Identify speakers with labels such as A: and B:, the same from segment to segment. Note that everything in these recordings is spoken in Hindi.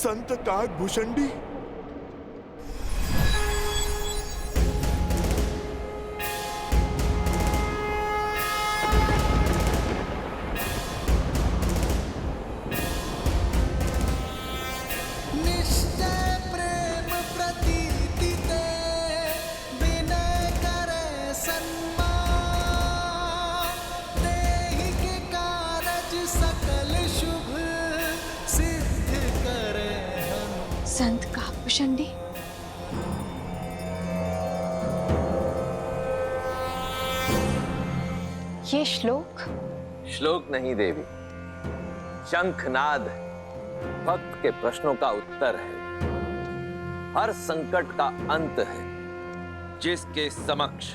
A: संत काकभूषणी।
B: संत काकभूषणी, ये श्लोक
C: नहीं देवी, शंखनाद भक्त के प्रश्नों का उत्तर है। हर संकट का अंत है, जिसके समक्ष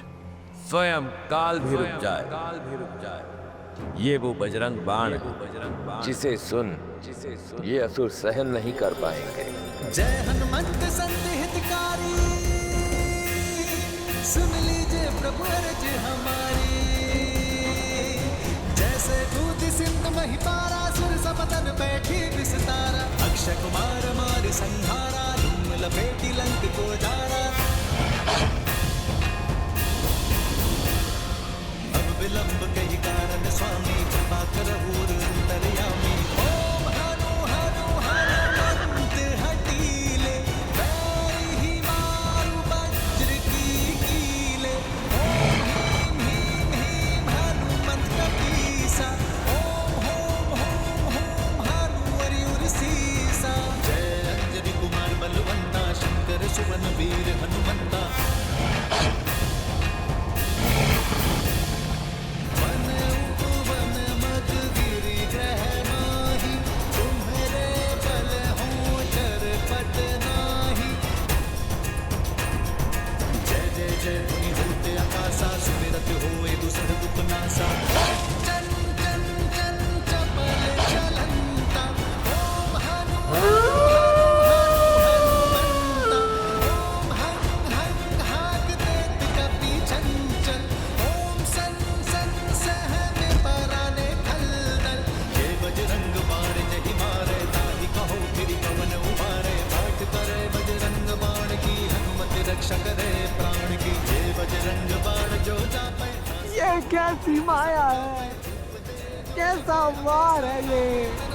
C: स्वयं काल भी रुक जाए। ये वो बजरंग बाण है, जिसे सुन ये असुर सहन नहीं कर पाएंगे।
D: जय हनुमंत संत हितकारी, सुन लीजिए प्रभु अर्ज हमारी। जैसे कूद सिंध महिपारा, सुर सपतन बैठी विस्तारा। अक्षय कुमार मार संहारा, धूम लपेटी लंक को जारा। अब विलंब कही कारण स्वामी, कृपा करहु अंतर्यामी। ओम हनु हनु हनुमंत हटीले, पैर ही मारु वज्र की कीले। ओम ह्रीं ह्रीं हनुमंत कपीसा, ओम होम होम होम हनु हरिउर सीसा। जय अंजनी कुमार बलवंता, शंकर सुवन वीर हनुमंता।
E: ये कैसी माया है, कैसा वार है ये।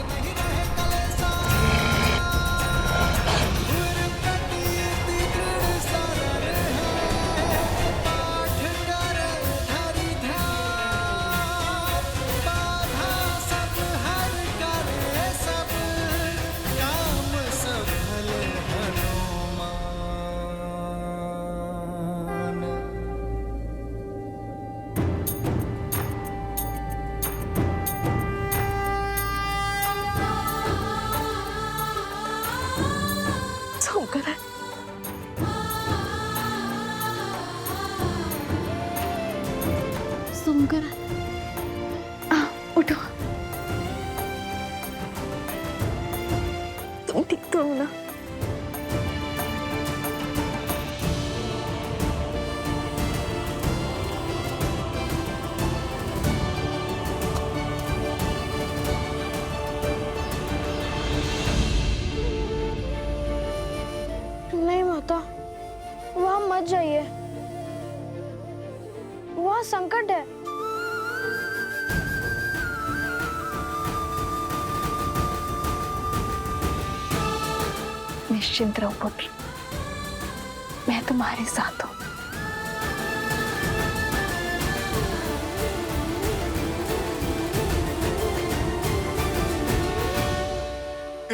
B: सुनकर उठो, तुम ठीक तो हो ना?
F: नहीं माता, वहां मत जाइए, वहां संकट है।
B: निश्चिंत रहो पुत्र, मैं तुम्हारे साथ हूं।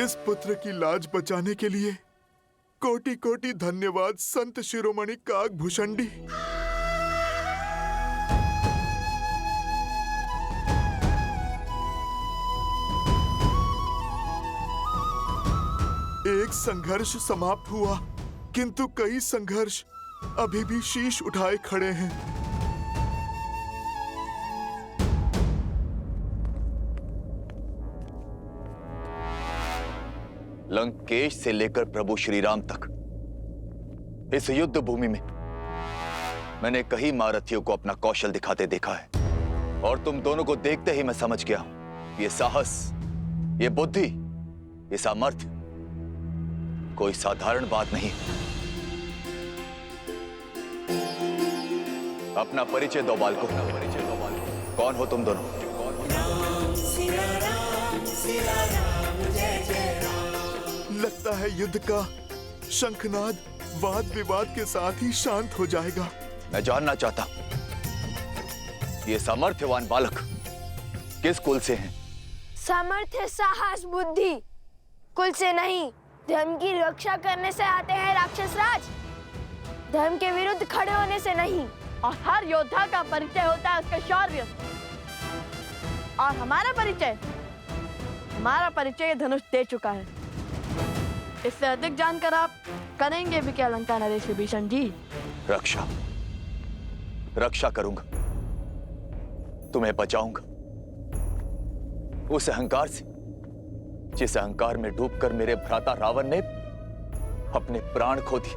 A: इस पुत्र की लाज बचाने के लिए कोटि कोटि धन्यवाद संत शिरोमणि काकभूषणी। एक संघर्ष समाप्त हुआ, किंतु कई संघर्ष अभी भी शीश उठाए खड़े हैं।
G: लंकेश से लेकर प्रभु श्री राम तक इस युद्ध भूमि में मैंने कई महारथियों को अपना कौशल दिखाते देखा है, और तुम दोनों को देखते ही मैं समझ गया हूं, ये साहस, ये बुद्धि, ये सामर्थ्य कोई साधारण बात नहीं। अपना परिचय दो बालको। कौन हो तुम दोनों?
A: लगता है युद्ध का शंखनाद वाद विवाद के साथ ही शांत हो जाएगा।
G: मैं जानना चाहता ये सामर्थ्यवान बालक किस कुल से हैं?
F: सामर्थ्य, साहस, बुद्धि कुल से नहीं, धर्म की रक्षा करने से आते हैं राक्षस राज। धर्म के विरुद्ध खड़े होने से नहीं।
E: और हर योद्धा का परिचय होता है उसके शौर्य। और हमारा परिचय धनुष दे चुका है। इससे अधिक जानकर आप करेंगे भी क्या लंका नरेश विभीषण जी?
G: रक्षा करूंगा, तुम्हें बचाऊंगा उस अहंकार से जिस अहंकार में डूबकर मेरे भ्राता रावण ने अपने प्राण खो दिए।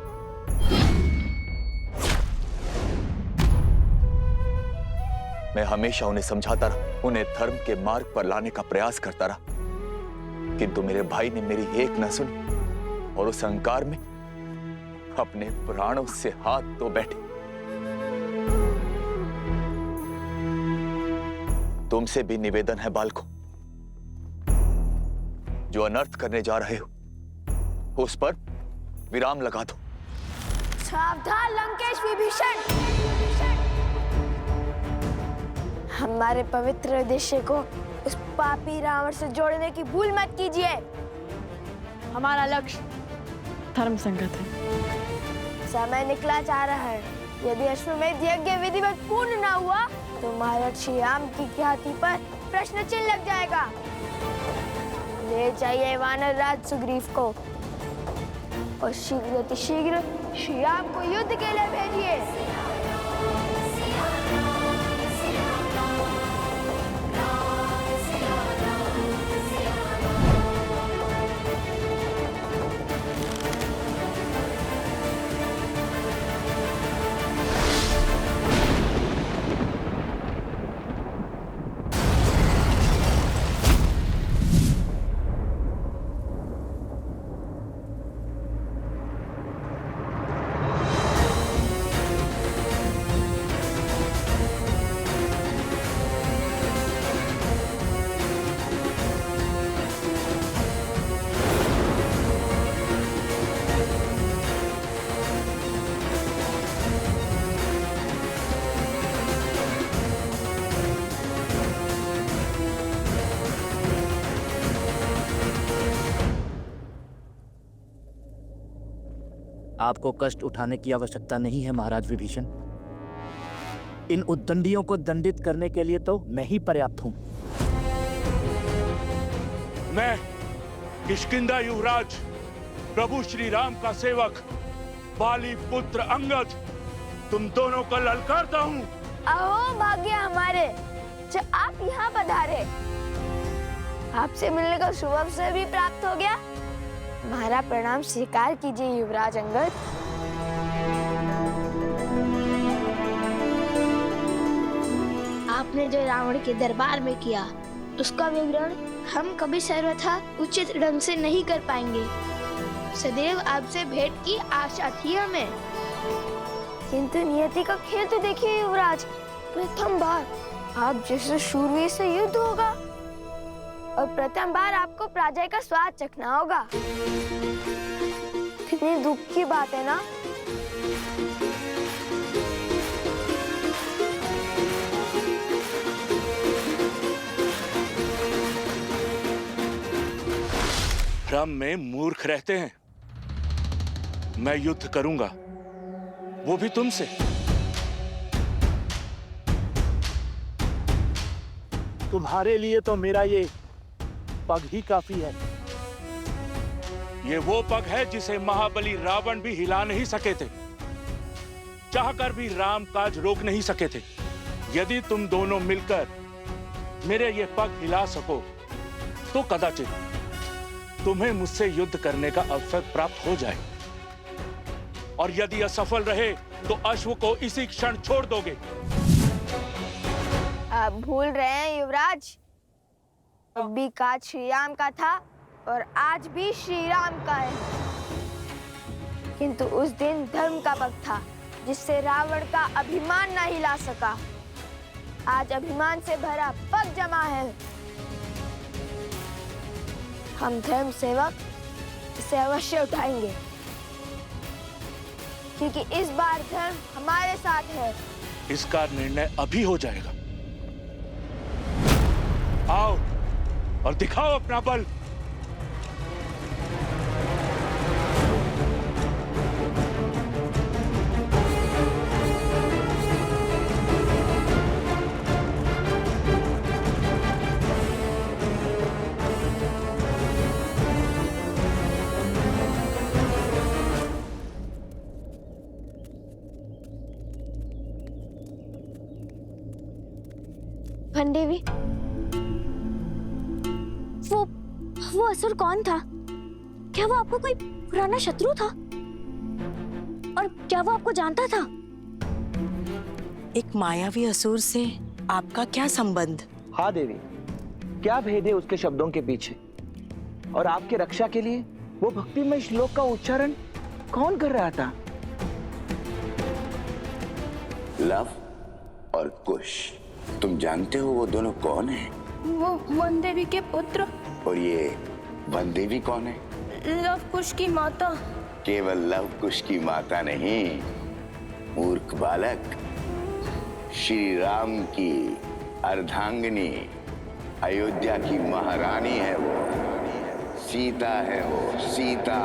G: मैं हमेशा उन्हें समझाता रहा, उन्हें धर्म के मार्ग पर लाने का प्रयास करता रहा, किंतु मेरे भाई ने मेरी एक न सुनी और उस अहंकार में अपने प्राणों से हाथ धो बैठे। तुमसे भी निवेदन है बालको, जो अनर्थ करने जा रहे हो उस पर विराम लगा दो।
F: सावधान लंकेश विभीषण, हमारे पवित्र उद्देश्य को उस पापी रावण से जोड़ने की भूल मत कीजिए।
E: हमारा लक्ष्य धर्म संगत है।
F: समय निकला जा रहा है। यदि अश्वमेध यज्ञ विधिवत पूर्ण न हुआ तो महाराज श्री राम की ख्याति पर प्रश्न चिन्ह लग जाएगा। ले जाइए वानर राज सुग्रीव को और शीघ्र श्री राम को युद्ध के लिए भेजिए।
H: आपको कष्ट उठाने की आवश्यकता नहीं है महाराज विभीषण। इन उद्दंडियों को दंडित करने के लिए तो मैं ही पर्याप्त हूं।
I: मैं किष्किंधा युवराज प्रभु श्री राम का सेवक बाली पुत्र अंगद तुम दोनों को ललकारता हूं।
F: अहो भाग्य हमारे जो आप यहाँ पधारे। आपसे मिलने का शुभ अवसर भी प्राप्त हो गया। हमारा प्रणाम स्वीकार कीजिए युवराज अंगद।
J: आपने जो रावण के दरबार में किया उसका विवरण हम कभी सर्वथा उचित ढंग से नहीं कर पाएंगे। सदैव आपसे भेंट की आशा थी हमें।
F: किंतु नियति का खेल तो देखिए युवराज, प्रथम बार आप जैसे शूरवीर से युद्ध होगा और प्रथम बार आपको पराजय का स्वाद चखना होगा। कितनी दुख की बात है ना।
I: भ्रम में मूर्ख रहते हैं। मैं युद्ध करूंगा, वो भी तुमसे।
H: तुम्हारे लिए तो मेरा ये पग ही काफी है।
I: ये वो पग है जिसे महाबली रावण भी हिला नहीं सके थे, चाहकर भी राम काज रोक नहीं सके थे। यदि तुम दोनों मिलकर मेरे ये पग हिला सको तो कदाचित तुम्हें मुझसे युद्ध करने का अवसर प्राप्त हो जाए, और यदि असफल रहे तो अश्व को इसी क्षण छोड़ दोगे।
F: आप भूल रहे हैं युवराज, अब भी काज श्री राम का था और आज भी श्री राम का है। किंतु उस दिन धर्म का पग था जिससे रावण का अभिमान न हिला सका। आज अभिमान से भरा पग जमा है। हम धर्म सेवक इसे अवश्य उठाएंगे, क्योंकि इस बार धर्म हमारे साथ है।
I: इसका निर्णय अभी हो जाएगा। आओ और दिखाओ अपना बल।
J: देवी, वो असुर कौन था? क्या वो आपको कोई पुराना शत्रु था? और क्या वो आपको जानता था?
K: एक मायावी असुर से आपका क्या संबंध?
C: हाँ देवी, क्या भेद है उसके शब्दों के पीछे? और आपके रक्षा के लिए वो भक्तिमय श्लोक का उच्चारण कौन कर रहा था?
L: लव और कुश, तुम जानते हो वो दोनों कौन हैं?
B: वो वन देवी के पुत्र।
L: और ये वन देवी कौन है?
B: लव कुश की माता।
L: केवल लव कुश की माता नहीं, मूर्ख बालक, श्री राम की अर्धांगिनी, अयोध्या की महारानी है वो, सीता है वो, सीता।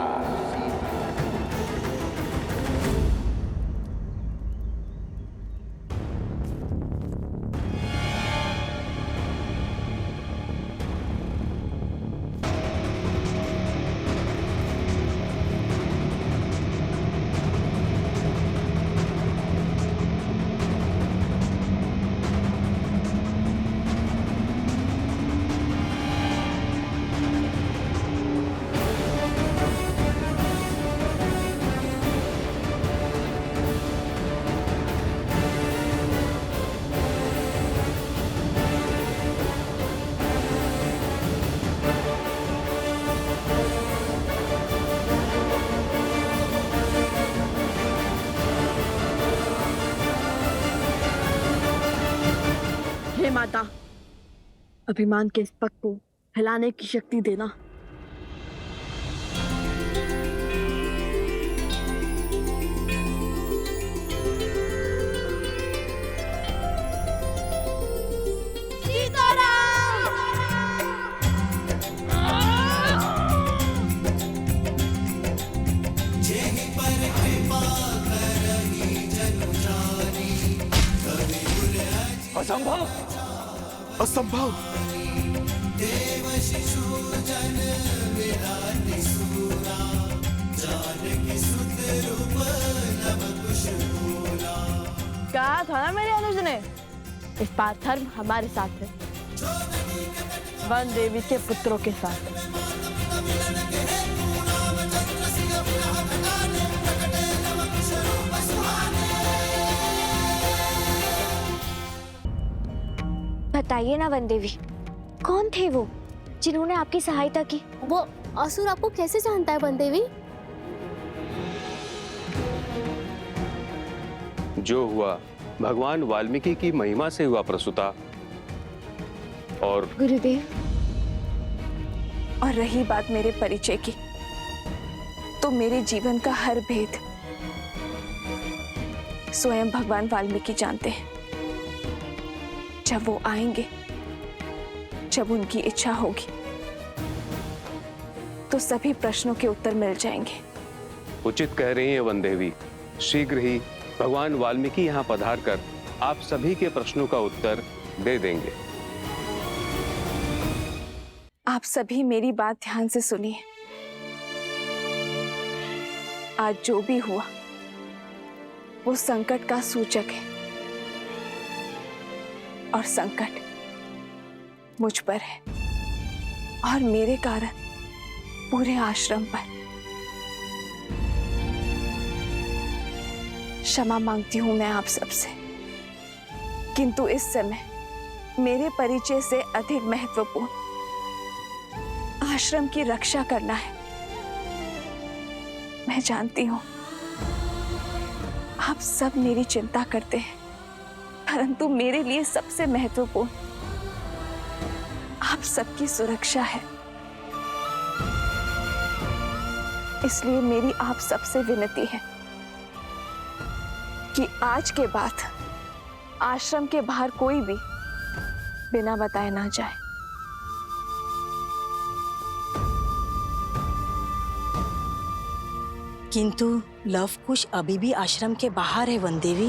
E: हे माता, अभिमान के इस पग को हिलाने की शक्ति देना।
C: असंभव,
A: असंभव।
E: कहा था ना मेरे अनुज ने, इस बार धर्म हमारे साथ है, वन देवी के पुत्रों के साथ।
J: बताइए ना वन देवी, कौन थे वो जिन्होंने आपकी सहायता की?
F: वो असुर आपको कैसे जानता है वन देवी?
M: जो हुआ भगवान वाल्मीकि की महिमा से हुआ प्रसूता। और
B: गुरुदेव, और रही बात मेरे परिचय की, तो मेरे जीवन का हर भेद स्वयं भगवान वाल्मीकि जानते हैं। जब वो आएंगे, जब उनकी इच्छा होगी, तो सभी प्रश्नों के उत्तर मिल जाएंगे।
M: उचित कह रही हैं वन देवी, शीघ्र ही भगवान वाल्मीकि यहाँ पधार कर आप सभी के प्रश्नों का उत्तर दे देंगे।
B: आप सभी मेरी बात ध्यान से सुनिए। आज जो भी हुआ वो संकट का सूचक है, और संकट मुझ पर है और मेरे कारण पूरे आश्रम पर। क्षमा मांगती हूं मैं आप सबसे, किंतु इस समय मेरे परिचय से अधिक महत्वपूर्ण आश्रम की रक्षा करना है। मैं जानती हूं आप सब मेरी चिंता करते हैं, परंतु मेरे लिए सबसे महत्वपूर्ण आप सबकी सुरक्षा है। इसलिए मेरी आप सबसे विनती है कि आज के बाद आश्रम के बाहर कोई भी बिना बताए ना जाए।
K: किंतु लव कुश अभी भी आश्रम के बाहर है वन देवी।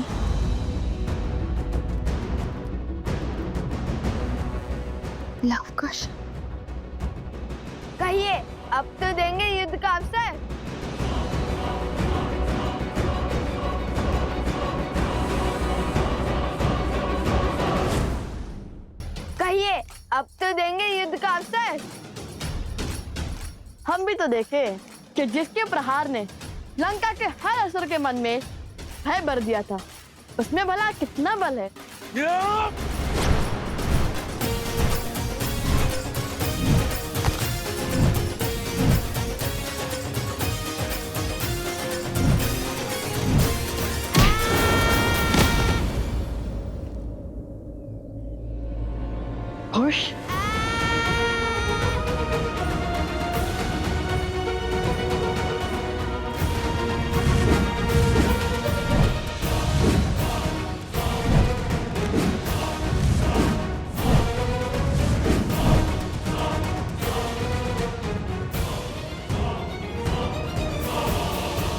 J: लव कुश,
F: कहिए, अब तो देंगे युद्ध का अवसर। कहिए, अब तो देंगे युद्ध का अवसर।
E: हम भी तो देखे कि जिसके प्रहार ने लंका के हर असुर के मन में भय भर दिया था, उसमें भला कितना बल है। खुश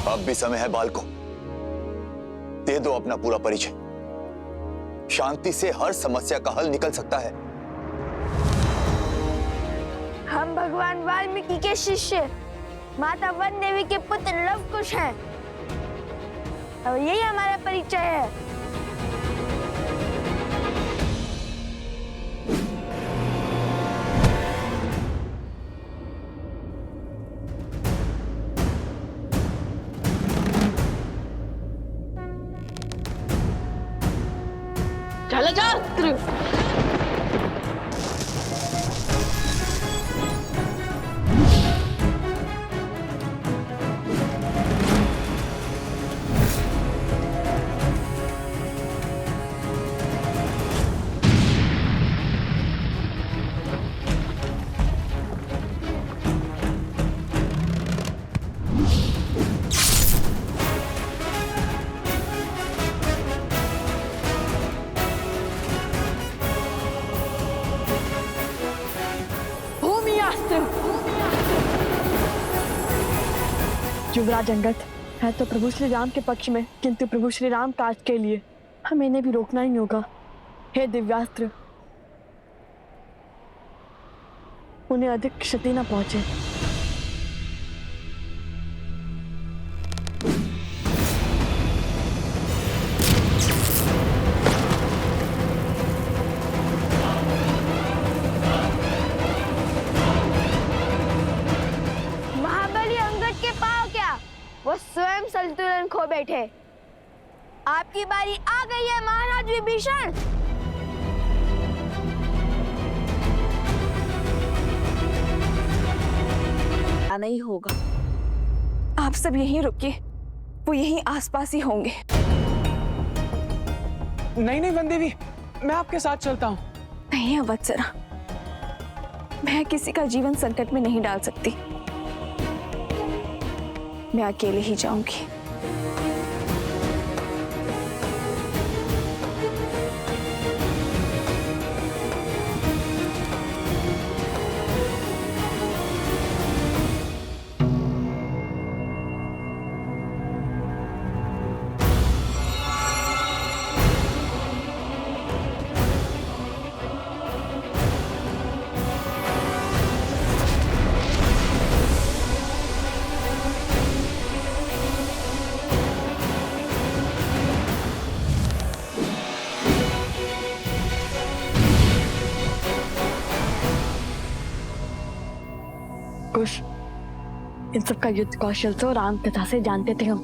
G: अब भी समय है बालकों, दे दो अपना पूरा परिचय। शांति से हर समस्या का हल निकल सकता है।
F: हम भगवान वाल्मीकि के शिष्य माता वन देवी के पुत्र लव कुश हैं और यही हमारा परिचय है।
E: चलो जाओ। युवराज अंगद है तो प्रभु श्री राम के पक्ष में, किंतु प्रभु श्री राम काज के लिए हमें इन्हें भी रोकना ही होगा। हे दिव्यास्त्र, उन्हें अधिक क्षति न पहुंचे।
F: वो स्वयं संतुलन खो बैठे। आपकी बारी आ गई है महाराज विभीषण।
B: नहीं होगा, आप सब यहीं रुकिए, वो यहीं आसपास ही होंगे।
N: नहीं नहीं वन देवी, मैं आपके साथ चलता हूँ।
B: नहीं अवत्सरा, मैं किसी का जीवन संकट में नहीं डाल सकती। मैं अकेले ही जाऊंगी।
E: कुश, इन सब का युद्ध कौशल तो राम कथा से जानते थे हम,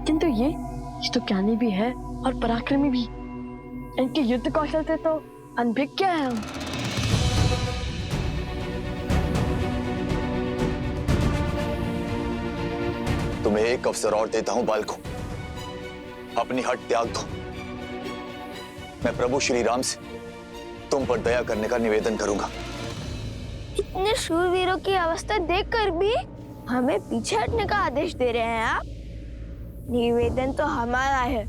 E: किंतु ये तो ज्ञानी भी है और पराक्रमी भी। इनके युद्ध कौशल से तो अनभिज्ञ है हम।
G: तुम्हें एक अवसर और देता हूं बालकों, अपनी हट त्याग दो। मैं प्रभु श्री राम से तुम पर दया करने का निवेदन करूंगा।
F: इतने शूरवीरों की अवस्था देखकर भी हमें पीछे हटने का आदेश दे रहे हैं आप? निवेदन तो हमारा है।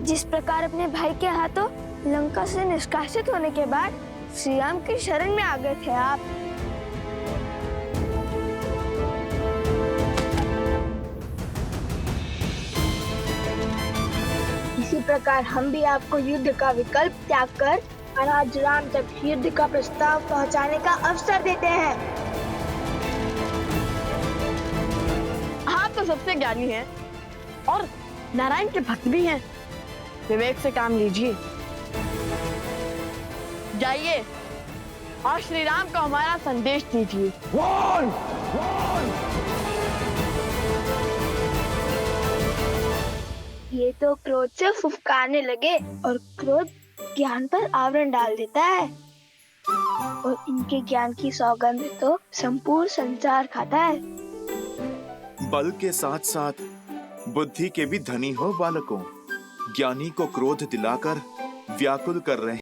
F: जिस प्रकार अपने भाई के हाथों लंका से निष्कासित होने के बाद श्री राम की शरण में आ गए थे आप, इसी प्रकार हम भी आपको युद्ध का विकल्प त्याग कर महाराज राम तक युद्ध का प्रस्ताव पहुंचाने का अवसर देते हैं।
E: आप तो सबसे ज्ञानी हैं और नारायण के भक्त भी हैं। विवेक से काम लीजिए। जाइए और श्री राम को हमारा संदेश दीजिए।
F: ये तो क्रोध से फुफकारने लगे और क्रोध ज्ञान पर आवरण डाल देता है और इनके ज्ञान की सौगंध तो संपूर्ण संसार खाता है।
O: बल के साथ साथ बुद्धि के भी धनी हो बालकों। ज्ञानी को क्रोध दिलाकर व्याकुल कर रहे हैं।